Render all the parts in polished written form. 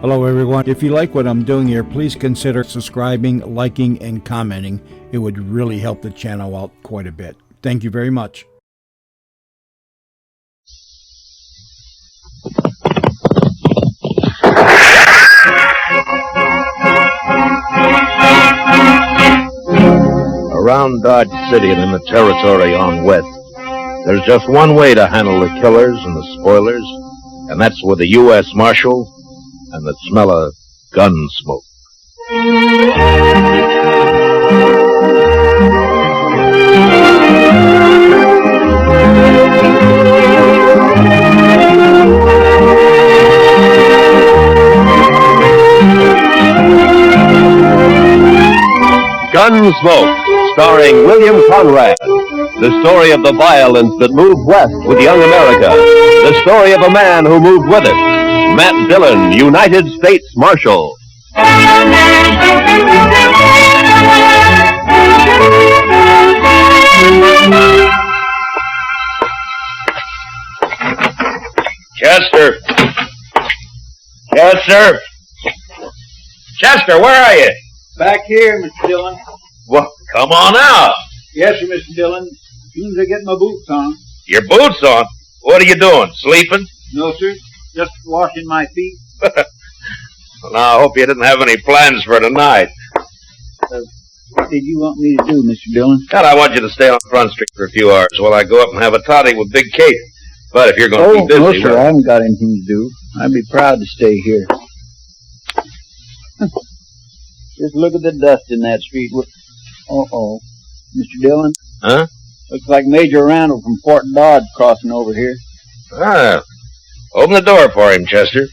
Hello everyone. If you like what I'm doing here, please consider subscribing, liking, and commenting. It would really help the channel out quite a bit. Thank you very much. Around Dodge City and in the territory on west, there's just one way to handle the killers and the spoilers, and that's with a U.S. Marshal and the smell of gun smoke. Gunsmoke, starring William Conrad. The story of the violence that moved west with young America. The story of a man who moved with it. Matt Dillon, United States Marshal. Chester! Chester! Chester, where are you? Back here, Mr. Dillon. Well, come on out. Yes, sir, Mr. Dillon. As soon as I get my boots on. Your boots on? What are you doing, sleeping? No, sir. Just washing my feet. Well, now, I hope you didn't have any plans for tonight. What did you want me to do, Mr. Dillon? God, I want you to stay on Front Street for a few hours while I go up and have a toddy with Big Kate. But if you're going to be busy... No, sir, I haven't got anything to do. I'd be proud to stay here. Just look at the dust in that street. Uh-oh. Mr. Dillon? Huh? Looks like Major Randall from Fort Dodge crossing over here. Ah. Open the door for him, Chester.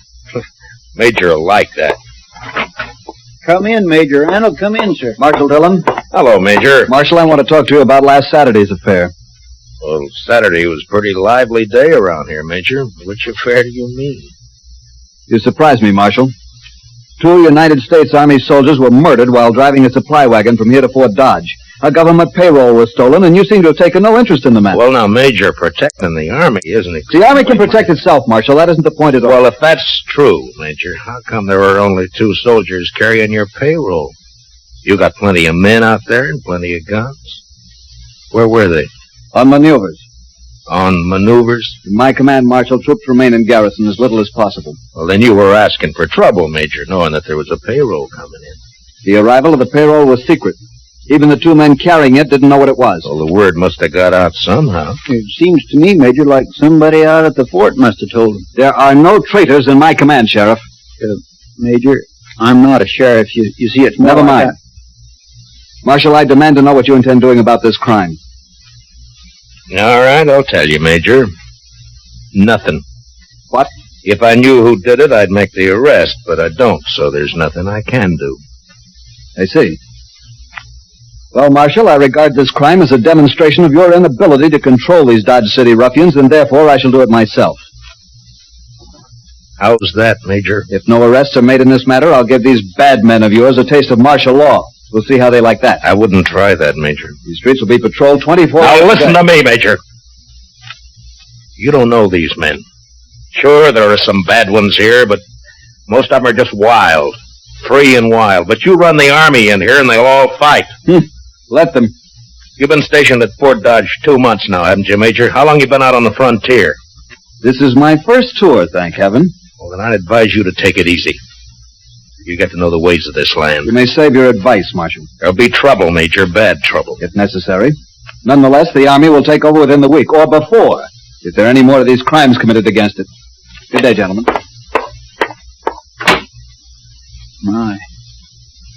Major will like that. Come in, Major Randall. Come in, sir. Marshal Dillon? Hello, Major. Marshal, I want to talk to you about last Saturday's affair. Well, Saturday was a pretty lively day around here, Major. Which affair do you mean? You surprised me, Marshal. 2 United States Army soldiers were murdered while driving a supply wagon from here to Fort Dodge. A government payroll was stolen, and you seem to have taken no interest in the matter. Well, now, Major, protecting the Army isn't exactly... The Army can protect itself, Marshal. That isn't the point at all. Well, if that's true, Major, how come there were only 2 soldiers carrying your payroll? You got plenty of men out there and plenty of guns. Where were they? On maneuvers. On maneuvers? In my command, Marshal, troops remain in garrison as little as possible. Well, then you were asking for trouble, Major, knowing that there was a payroll coming in. The arrival of the payroll was secret. Even the 2 men carrying it didn't know what it was. Well, the word must have got out somehow. It seems to me, Major, like somebody out at the fort must have told him. There are no traitors in my command, Sheriff. Major, I'm not a sheriff. You see, it's more Never like mind. Marshal, I demand to know what you intend doing about this crime. All right, I'll tell you, Major. Nothing. What? If I knew who did it, I'd make the arrest, but I don't, so there's nothing I can do. I see. Well, Marshal, I regard this crime as a demonstration of your inability to control these Dodge City ruffians, and therefore I shall do it myself. How's that, Major? If no arrests are made in this matter, I'll give these bad men of yours a taste of martial law. We'll see how they like that. I wouldn't try that, Major. These streets will be patrolled 24 hours. Now listen to me, Major. You don't know these men. Sure, there are some bad ones here, but most of them are just wild. Free and wild. But you run the Army in here and they'll all fight. Let them. You've been stationed at Fort Dodge 2 months now, haven't you, Major? How long you been out on the frontier? This is my first tour, thank heaven. Well, then I'd advise you to take it easy. You get to know the ways of this land. You may save your advice, Marshal. There'll be trouble, Major, bad trouble. If necessary. Nonetheless, the Army will take over within the week, or before, if there are any more of these crimes committed against it. Good day, gentlemen. My.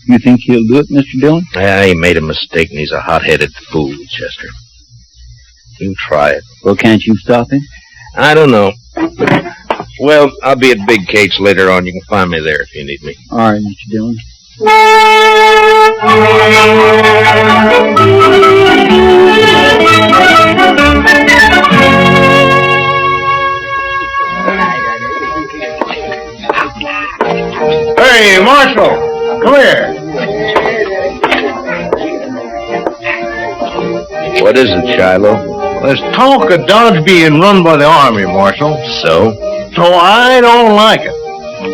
You think he'll do it, Mr. Dillon? Yeah, he made a mistake, and he's a hot-headed fool, Chester. You try it. Well, can't you stop him? I don't know. Well, I'll be at Big Kate's later on. You can find me there if you need me. All right, Mr. Dillon. Hey, Marshal, come here. What is it, Shiloh? There's talk of Dodge being run by the Army, Marshal. So? So I don't like it.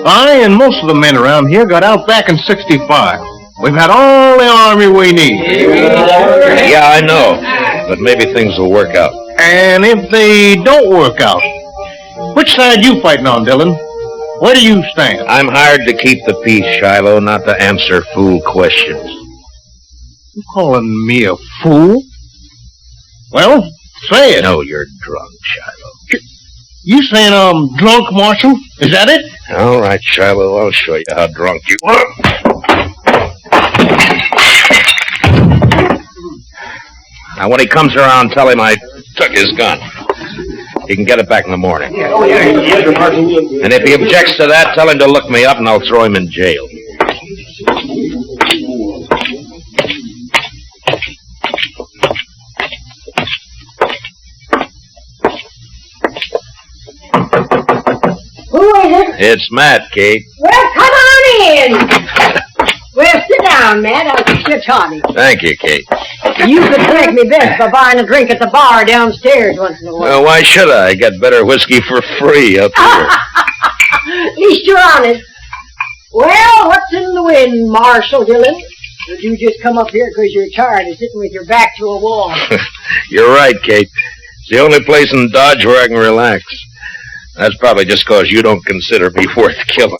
I and most of the men around here got out back in '65. We've had all the army we need. Yeah, I know. But maybe things will work out. And if they don't work out, which side you fighting on, Dillon? Where do you stand? I'm hired to keep the peace, Shiloh, not to answer fool questions. You calling me a fool? Well, say it. No, you're drunk, Shiloh. You saying I'm drunk, Marshal? Is that it? All right, Shiloh, I'll show you how drunk you are. Now, when he comes around, tell him I took his gun. He can get it back in the morning. And if he objects to that, tell him to look me up and I'll throw him in jail. Who is it? It's Matt, Kate. Well, come on in. Well, sit down, Matt. I'll get you a toddy. Thank you, Kate. You could thank me best by buying a drink at the bar downstairs once in a while. Well, why should I? I get better whiskey for free up here. At least you're honest. Well, what's in the wind, Marshal Dillon? Did you just come up here because you're tired of sitting with your back to a wall? You're right, Kate. It's the only place in Dodge where I can relax. That's probably just because you don't consider me worth killing.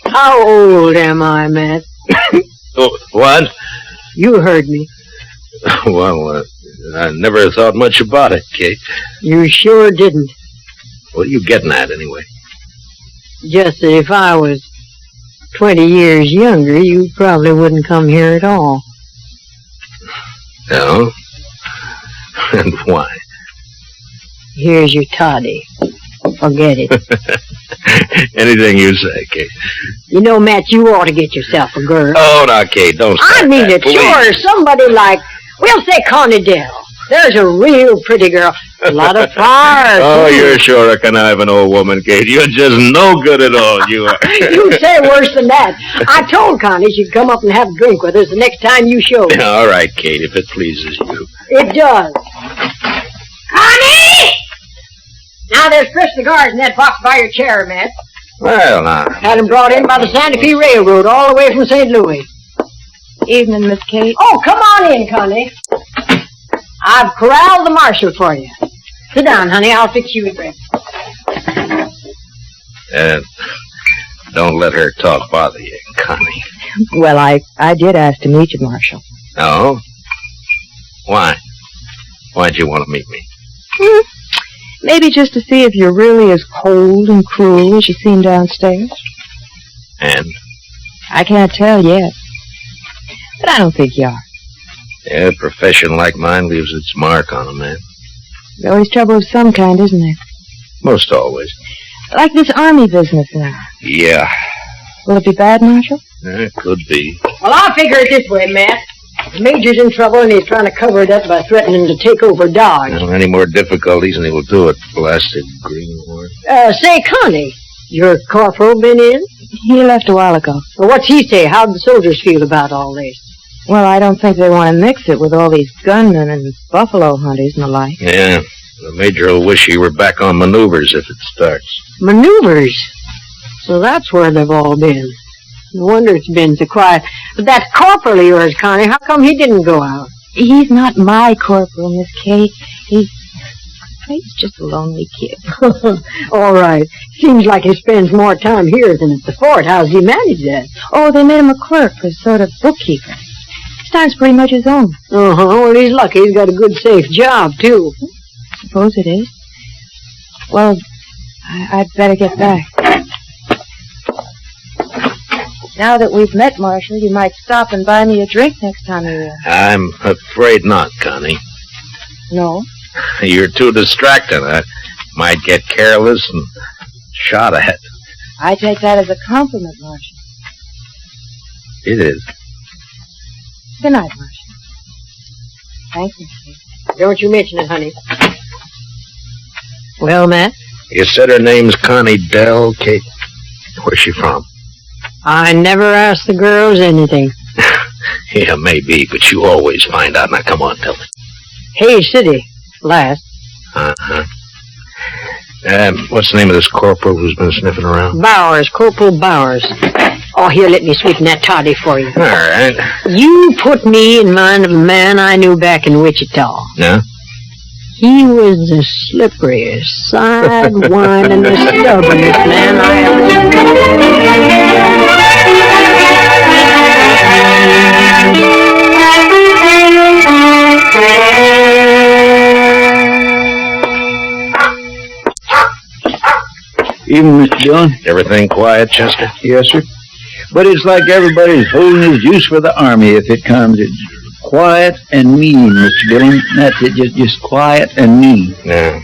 How old am I, Matt? Oh, what? You heard me. Well, I never thought much about it, Kate. You sure didn't. What are you getting at, anyway? Just that if I was 20 years younger, you probably wouldn't come here at all. No? And why? Here's your toddy. Forget it. Anything you say, Kate. You know, Matt, you ought to get yourself a girl. Oh, now, Kate, don't start I mean that, it, please. sure. Somebody like, we'll say Connie Dell. There's a real pretty girl. A lot of fire. Oh, too. you're sure a conniving old woman, Kate. You're just no good at all, you are. You say worse than that. I told Connie she'd come up and have a drink with us the next time you showed. All right, Kate, if it pleases you. It does. Connie! Now, there's fresh cigars in that box by your chair, Matt. Well, now. Had them brought in by the Santa Fe Railroad all the way from St. Louis. Evening, Miss Kate. Oh, come on in, Connie. I've corralled the marshal for you. Sit down, honey. I'll fix you a drink. Don't let her talk bother you, Connie. Well, I did ask to meet you, Marshal. Oh? Why? Why'd you want to meet me? Maybe just to see if you're really as cold and cruel as you seem downstairs. And? I can't tell yet. But I don't think you are. Yeah, a profession like mine leaves its mark on a man. There's always trouble of some kind, isn't there? Most always. Like this army business now. Yeah. Will it be bad, Marshal? It could be. Well, I'll figure it this way, Matt. The Major's in trouble, and he's trying to cover it up by threatening to take over Dodge. Any more difficulties, and he will do it, blasted greenhorn. Say, Connie, your corporal been in? He left a while ago. Well, what's he say? How'd the soldiers feel about all this? Well, I don't think they want to mix it with all these gunmen and buffalo hunters and the like. Yeah, the Major will wish he were back on maneuvers if it starts. Maneuvers? So that's where they've all been. No wonder it's been so quiet. But that corporal of yours, Connie, how come he didn't go out? He's not my corporal, Miss Kate. He's just a lonely kid. All right. Seems like he spends more time here than at the fort. How's he manage that? Oh, they made him a clerk, a sort of bookkeeper. His time's pretty much his own. Uh-huh. Well, he's lucky. He's got a good, safe job, too. Suppose it is. Well, I'd better get back. Now that we've met, Marshal, you might stop and buy me a drink next time you're in. I'm afraid not, Connie. No? You're too distracting. I might get careless and shot at. I take that as a compliment, Marshal. It is. Good night, Marshal. Thank you, Kate. Don't you mention it, honey. Well, Matt? You said her name's Connie Dell, Kate. Where's she from? I never ask the girls anything. Yeah, maybe, but you always find out. Now, come on, tell me. Hayes City, last. Uh-huh. What's the name of this corporal who's been sniffing around? Bowers, Corporal Bowers. Oh, here, let me sweeten that toddy for you. All right. You put me in mind of a man I knew back in Wichita. Yeah? He was the slipperiest, side-winding, the stubbornest man I ever Even Mr. Dillon? Everything quiet, Chester? Yes, sir. But it's like everybody's holding his juice for the army if it comes. It's quiet and mean, Mr. Dillon. That's it, just quiet and mean. Yeah.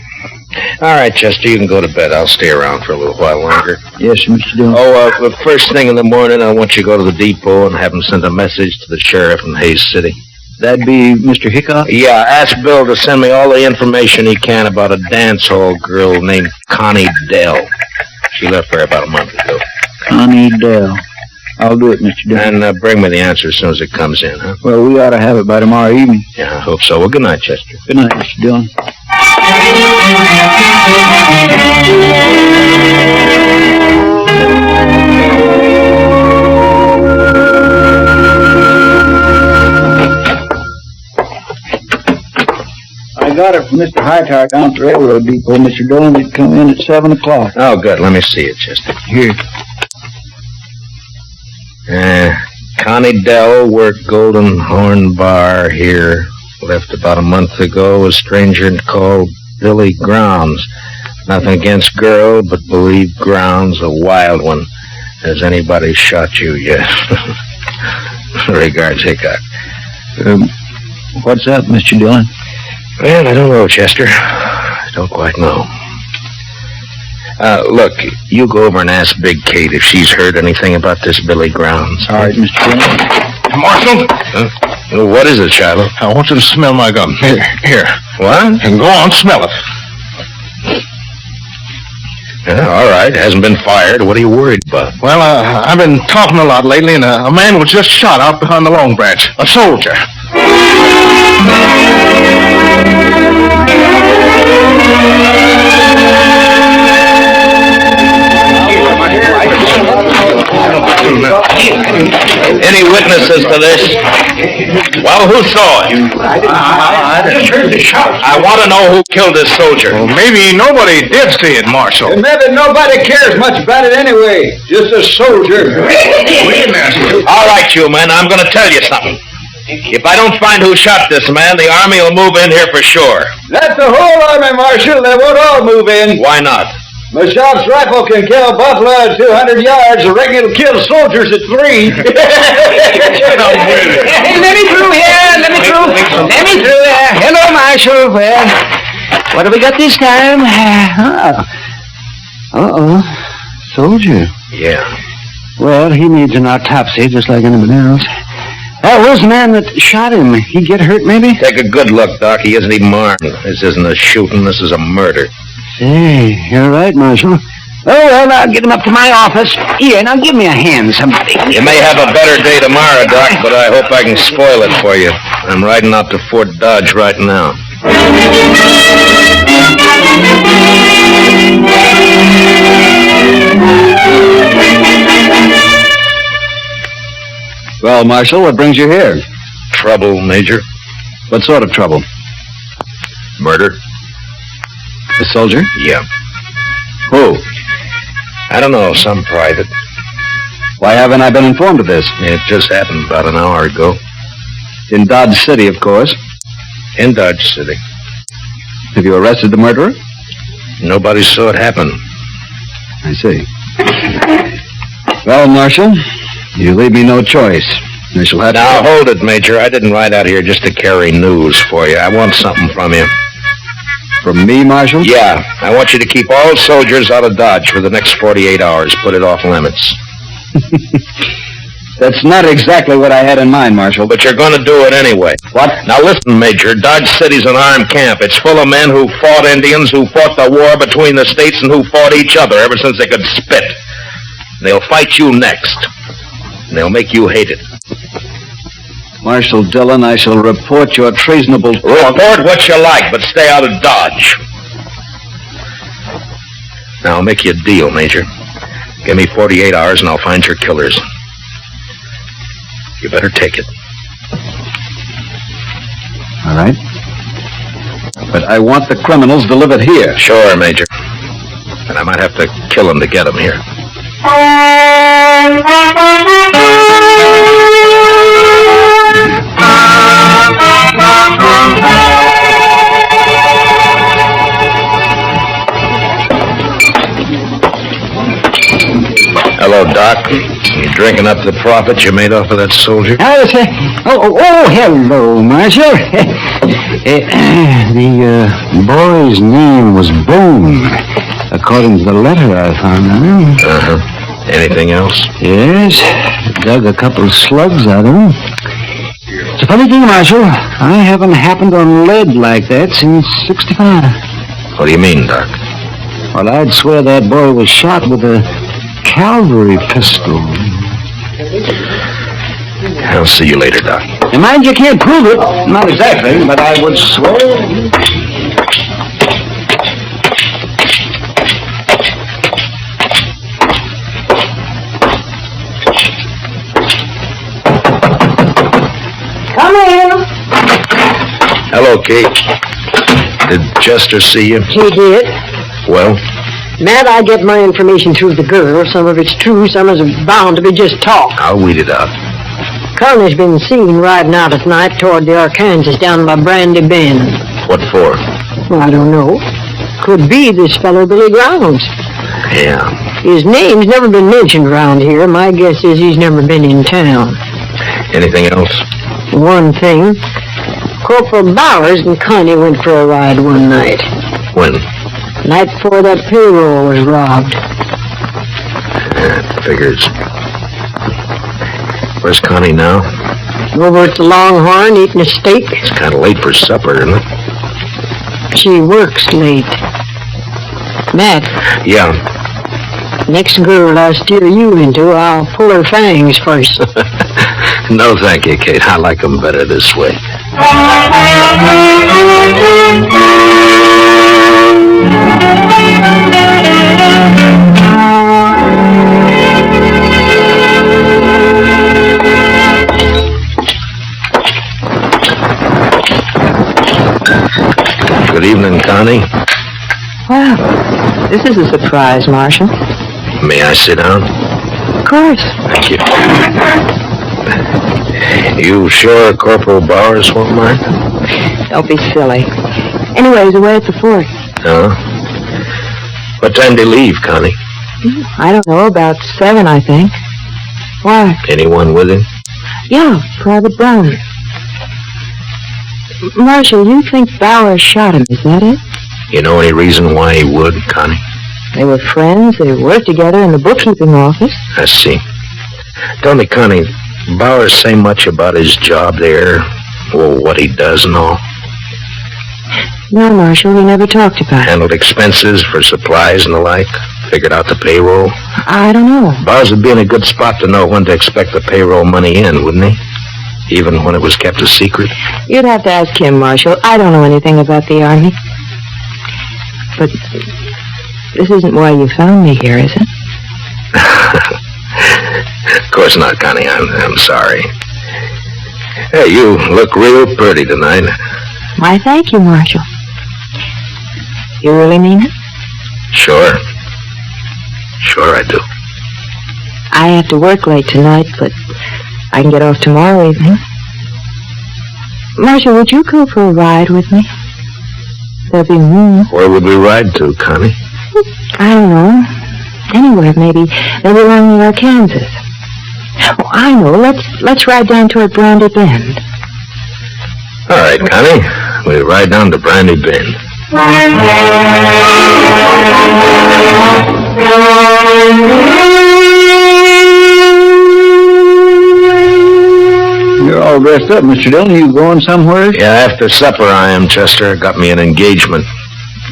All right, Chester, you can go to bed. I'll stay around for a little while longer. Yes, sir, Mr. Dillon. The first thing in the morning, I want you to go to the depot and have him send a message to the sheriff in Hayes City. That'd be Mr. Hickok? Yeah, ask Bill to send me all the information he can about a dance hall girl named Connie Dell. She left there about a month ago. Connie Dell. I'll do it, Mr. Dillon. And bring me the answer as soon as it comes in, huh? Well, we ought to have it by tomorrow evening. Yeah, I hope so. Well, good night, Chester. Good night, Mr. Dillon. I got it from Mr. Hightower down at the railroad depot, Mr. Dillon. It'd come in at 7 o'clock. Oh, good. Let me see it, Chester. Here. Connie Dell worked Golden Horn Bar here. Left about a month ago. A stranger called Billy Grounds. Nothing against girl, but believe Grounds a wild one. Has anybody shot you yet? Regards, Hickok. What's up, Mr. Dillon? Well, I don't know, Chester. I don't quite know. Look, you go over and ask Big Kate if she's heard anything about this Billy Grounds. All right, Mr. Dillon. Marshal, What is it, Shiloh? I want you to smell my gun. Here. What? And go on, smell it. Yeah, all right. It hasn't been fired. What are you worried about? Well, I've been talking a lot lately, and a man was just shot out behind the Long Branch. A soldier. Any witnesses to this? Well, who saw it? I just heard the shot. I want to know who killed this soldier. Well, maybe nobody did see it, Marshal. Maybe nobody cares much about it anyway. Just a soldier. All right, you men, I'm going to tell you something. If I don't find who shot this man, the Army will move in here for sure. That's the whole army, Marshal. They won't all move in. Why not? My shot's rifle can kill buffalo at 200 yards. I reckon it'll kill soldiers at 3. Let me through here. Let me through. Let me through there. Hello, Marshal. Well, what have we got this time? Soldier. Yeah. Well, he needs an autopsy just like anybody else. Where's the man that shot him? He get hurt, maybe? Take a good look, Doc. He isn't even armed. This isn't a shooting. This is a murder. Hey, you're right, Marshal. Oh, well, I'll get him up to my office. Here, now give me a hand, somebody. You may have a better day tomorrow, Doc, but I hope I can spoil it for you. I'm riding out to Fort Dodge right now. Well, Marshal, what brings you here? Trouble, Major. What sort of trouble? Murder? A soldier? Yeah. Who? I don't know, some private. Why haven't I been informed of this? It just happened about an hour ago. In Dodge City, of course. In Dodge City. Have you arrested the murderer? Nobody saw it happen. I see. Well, Marshal, you leave me no choice. I shall have Now, to... hold it, Major. I didn't ride out here just to carry news for you. I want something from you. From me, Marshal? Yeah, I want you to keep all soldiers out of Dodge for the next 48 hours. Put it off limits. That's not exactly what I had in mind, Marshal. But you're going to do it anyway. What? Now listen, Major. Dodge City's an armed camp. It's full of men who fought Indians, who fought the war between the states, and who fought each other ever since they could spit. They'll fight you next. And they'll make you hate it. Marshal Dillon, I shall report your treasonable... Report what you like, but stay out of Dodge. Now, I'll make you a deal, Major. Give me 48 hours and I'll find your killers. You better take it. All right. But I want the criminals delivered here. Sure, Major. And I might have to kill them to get them here. Hello, Doc. You drinking up the profit you made off of that soldier? Hello, Marshal. The boy's name was Bone, according to the letter I found. Uh-huh. Anything else? Yes, dug a couple of slugs out of him. It's a funny thing, Marshal. I haven't happened on lead like that since '65. What do you mean, Doc? Well, I'd swear that boy was shot with a cavalry pistol. I'll see you later, Doc. And mind you can't prove it. Not exactly, but I would swear. Come in. Hello, Kate. Did Chester see you? He did. Well? Matt, I get my information through the girl. Some of it's true, some is bound to be just talk. I'll weed it out. Connor's been seen riding out at night toward the Arkansas down by Brandy Bend. What for? Well, I don't know. Could be this fellow Billy Grounds. Yeah. His name's never been mentioned around here. My guess is he's never been in town. Anything else? One thing. Corporal Bowers and Connie went for a ride one night. When? Night before that payroll was robbed. Yeah, figures. Where's Connie now? Over at the Longhorn eating a steak. It's kind of late for supper, isn't it? She works late. Matt. Yeah. Next girl I steer you into, I'll pull her fangs first. No, thank you, Kate. I like them better this way. Good evening, Connie. Wow, this is a surprise, Marshal. May I sit down? Of course. Thank you. You sure Corporal Bowers won't mind? Don't be silly. Anyway, he's away at the fort. No? What time do you leave, Connie? I don't know, about 7, I think. Why? Anyone with him? Yeah, Private Brown. Marshal, you think Bowers shot him, is that it? You know any reason why he would, Connie? They were friends. They worked together in the bookkeeping office. I see. Tell me, Connie, Bowers say much about his job there? Well, what he does and all? No, Marshal, we never talked about it. Handled expenses for supplies and the like? Figured out the payroll? I don't know. Bowers would be in a good spot to know when to expect the payroll money in, wouldn't he? Even when it was kept a secret? You'd have to ask him, Marshal. I don't know anything about the Army. But this isn't why you found me here, is it? Of course not, Connie. I'm sorry. Hey, you look real pretty tonight. Why, thank you, Marshal. You really mean it? Sure. Sure I do. I have to work late tonight, but I can get off tomorrow evening. Marshal, would you go for a ride with me? There'll be room. Where would we ride to, Connie? I don't know. Anywhere, maybe along the Arkansas. Oh, I know. Let's ride down toward Brandy Bend. All right, Connie. We ride down to Brandy Bend. You're all dressed up, Mr. Dillon. You going somewhere? Yeah, after supper I am, Chester. Got me an engagement.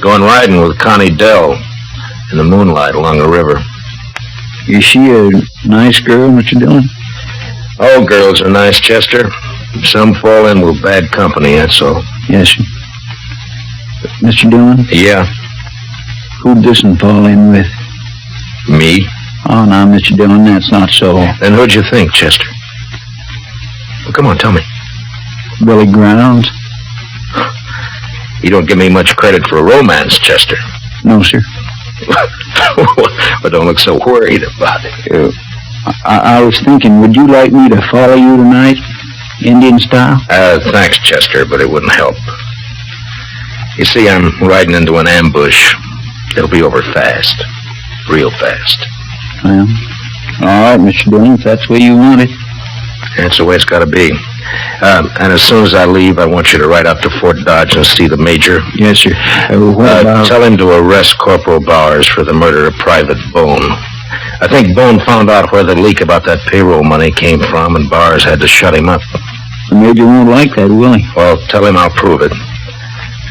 Going riding with Connie Dell in the moonlight along the river. Is she a nice girl, Mr. Dillon? All girls are nice, Chester. Some fall in with bad company, that's all. Yes, sir. Mr. Dillon? Yeah. Who'd this one fall in with? Me? Oh, now, Mr. Dillon, that's not so. Then who'd you think, Chester? Well, come on, tell me. Billy Grounds? You don't give me much credit for a romance, Chester. No, sir. Well, don't look so worried about it. I was thinking, would you like me to follow you tonight, Indian style? Thanks, Chester, but it wouldn't help. You see, I'm riding into an ambush. It'll be over fast. Real fast. Well, all right, Mr. Dillon, if that's the way you want it. That's the way it's got to be. And as soon as I leave, I want you to ride up to Fort Dodge and see the major. Yes, sir. What about... Tell him to arrest Corporal Bowers for the murder of Private Bone. I think Bone found out where the leak about that payroll money came from, and Bowers had to shut him up. The major won't like that, will he? Well, tell him I'll prove it.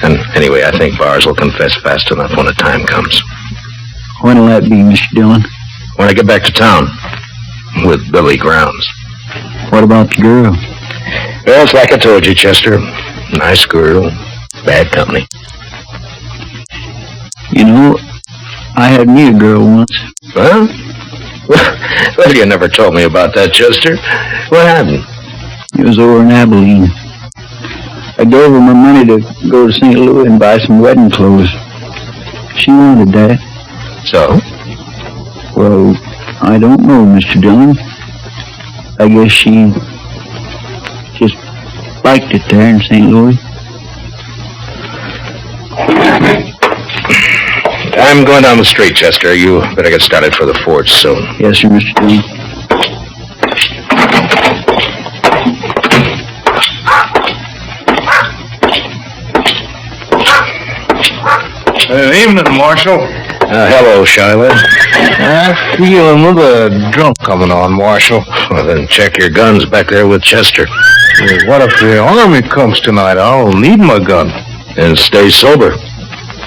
And anyway, I think Bowers will confess fast enough when the time comes. When'll that be, Mr. Dillon? When I get back to town. With Billy Grounds. What about the girl? Well, it's like I told you, Chester. Nice girl. Bad company. You know, I had me a girl once. Huh? Well, you never told me about that, Chester. What happened? It was over in Abilene. I gave her my money to go to St. Louis and buy some wedding clothes. She wanted that. So? Well, I don't know, Mr. Dillon. I guess she just liked it there in St. Louis. I'm going down the street, Chester. You better get started for the forge soon. Yes, sir, Mr. Dillon. Evening, Marshal. Hello, Shiloh. I feel another drunk coming on, Marshal. Well, then check your guns back there with Chester. What if the army comes tonight? I'll need my gun. And stay sober.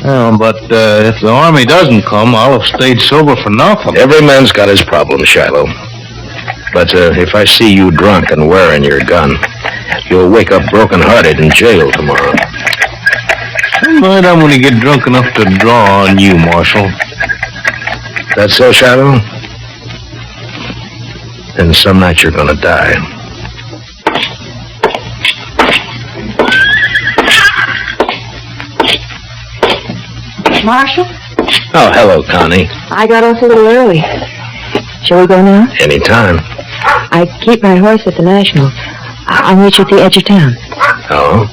But if the army doesn't come, I'll have stayed sober for nothing. Every man's got his problem, Shiloh. But if I see you drunk and wearing your gun, you'll wake up broken-hearted in jail tomorrow. Tonight I'm going to get drunk enough to draw on you, Marshal. That's so, Shiloh? And some night you're going to die. Marshal? Oh, hello, Connie. I got off a little early. Shall we go now? Anytime. I keep my horse at the National. I'll meet you at the edge of town. Oh?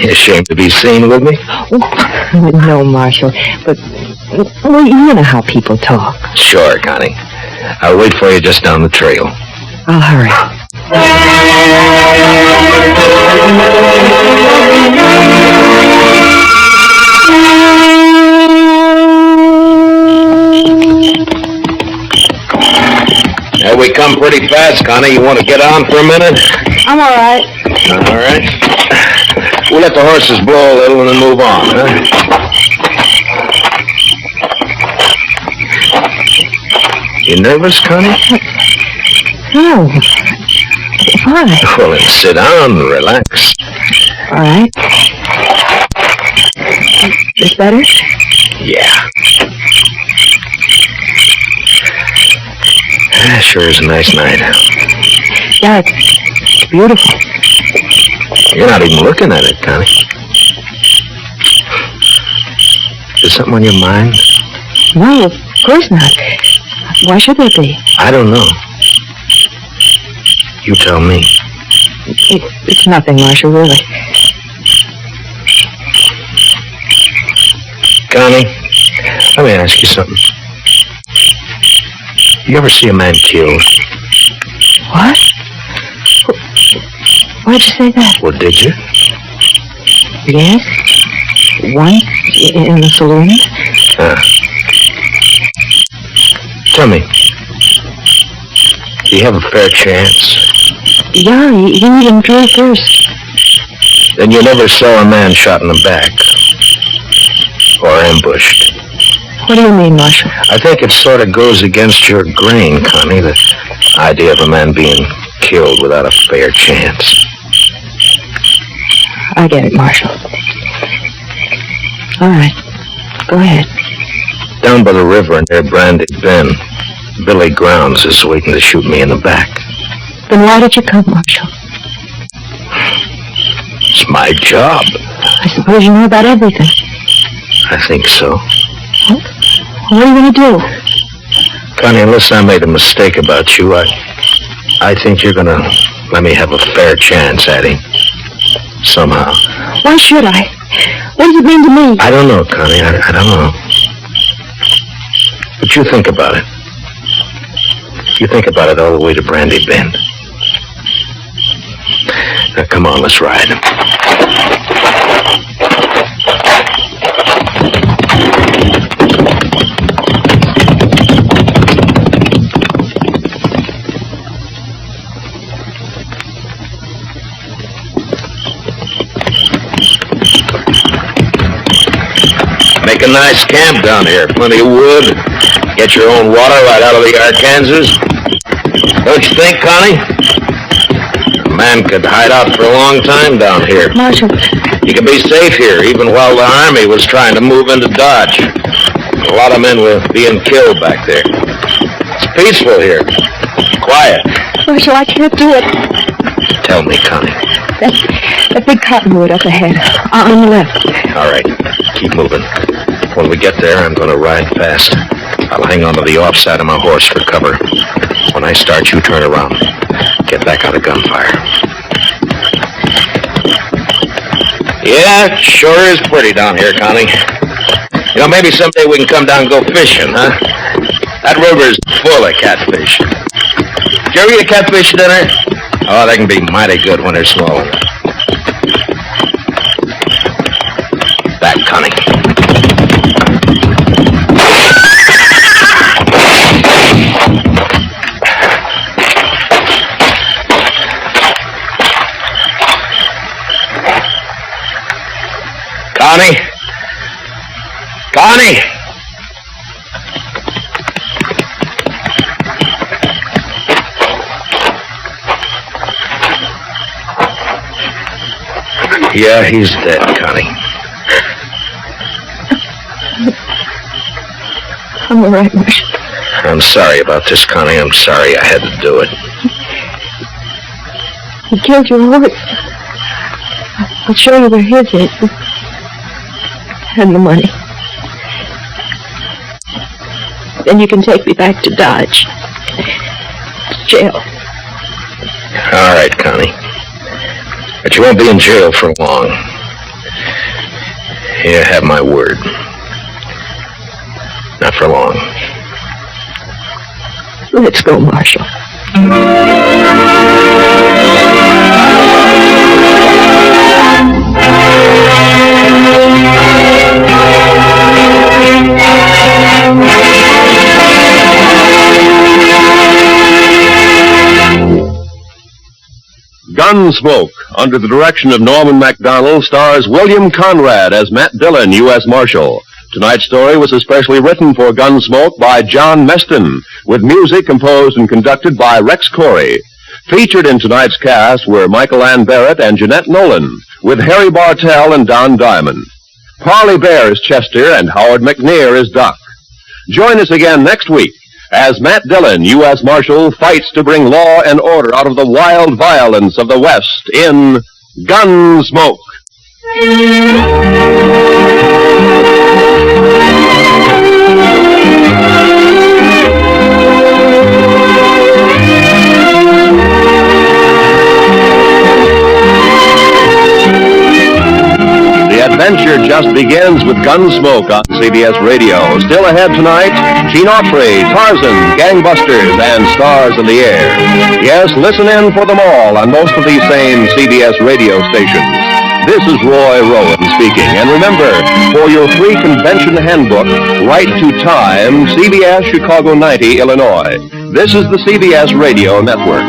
You ashamed to be seen with me? No, Marshal, but well, you know how people talk. Sure, Connie. I'll wait for you just down the trail. I'll hurry. Now, we come pretty fast, Connie. You want to get on for a minute? I'm all right. All right. We'll let the horses blow a little and then move on, huh? You nervous, Connie? No. Why? Well, then sit down and relax. All right. This better? Yeah. Sure is a nice night. Yeah, it's beautiful. You're not even looking at it, Connie. Is something on your mind? No, of course not. Why should there be? I don't know. You tell me. It's nothing, Marshal, really. Connie, let me ask you something. You ever see a man killed? What? Why'd you say that? Well, did you? Yes. Once in the saloon. Tell me, do you have a fair chance? Yeah, you need him drill first. Then you never saw a man shot in the back. Or ambushed. What do you mean, Marshal? I think it sort of goes against your grain, Connie, the idea of a man being killed without a fair chance. I get it, Marshal. All right. Go ahead. Down by the river near Brandy Bend, Billy Grounds is waiting to shoot me in the back. Then why did you come, Marshal? It's my job. I suppose you know about everything. I think so. What are you going to do? Connie, unless I made a mistake about you, I think you're going to let me have a fair chance at him. Somehow. Why should I? What does it mean to me? I don't know, Connie. I don't know. But you think about it. You think about it all the way to Brandy Bend. Now, come on, let's ride. Make a nice camp down here. Plenty of wood. Get your own water right out of the Arkansas. Don't you think, Connie? A man could hide out for a long time down here. Marshal. You could be safe here, even while the Army was trying to move into Dodge. A lot of men were being killed back there. It's peaceful here. Quiet. Marshal, I can't do it. Tell me, Connie. That big cottonwood up ahead. On the left. All right. Keep moving. When we get there, I'm going to ride fast. I'll hang onto the offside of my horse for cover. When I start, you turn around. Get back out of gunfire. Yeah, it sure is pretty down here, Connie. You know, maybe someday we can come down and go fishing, huh? That river's full of catfish. Did you ever eat a catfish dinner? Oh, they can be mighty good when they're small. Back, Connie. Connie? Connie! Yeah, he's dead, Connie. I'm all right, Marshal. I'm sorry about this, Connie. I'm sorry I had to do it. He killed your horse. I'll show you where his is. And the money. Then you can take me back to Dodge. Jail. All right, Connie. But you won't be in jail for long. You have my word. Not for long. Let's go, Marshal. Gunsmoke, under the direction of Norman MacDonald, stars William Conrad as Matt Dillon, U.S. Marshal. Tonight's story was especially written for Gunsmoke by John Meston, with music composed and conducted by Rex Corey. Featured in tonight's cast were Michael Ann Barrett and Jeanette Nolan, with Harry Bartell and Don Diamond. Parley Bear is Chester and Howard McNear is Doc. Join us again next week as Matt Dillon, U.S. Marshal, fights to bring law and order out of the wild violence of the West in Gunsmoke. The adventure just begins with Gunsmoke on CBS Radio. Still ahead tonight, Gene Autry, Tarzan, Gangbusters, and Stars in the Air. Yes, listen in for them all on most of these same CBS radio stations. This is Roy Rowan speaking. And remember, for your free convention handbook, write to Time, CBS, Chicago 90, Illinois. This is the CBS Radio Network.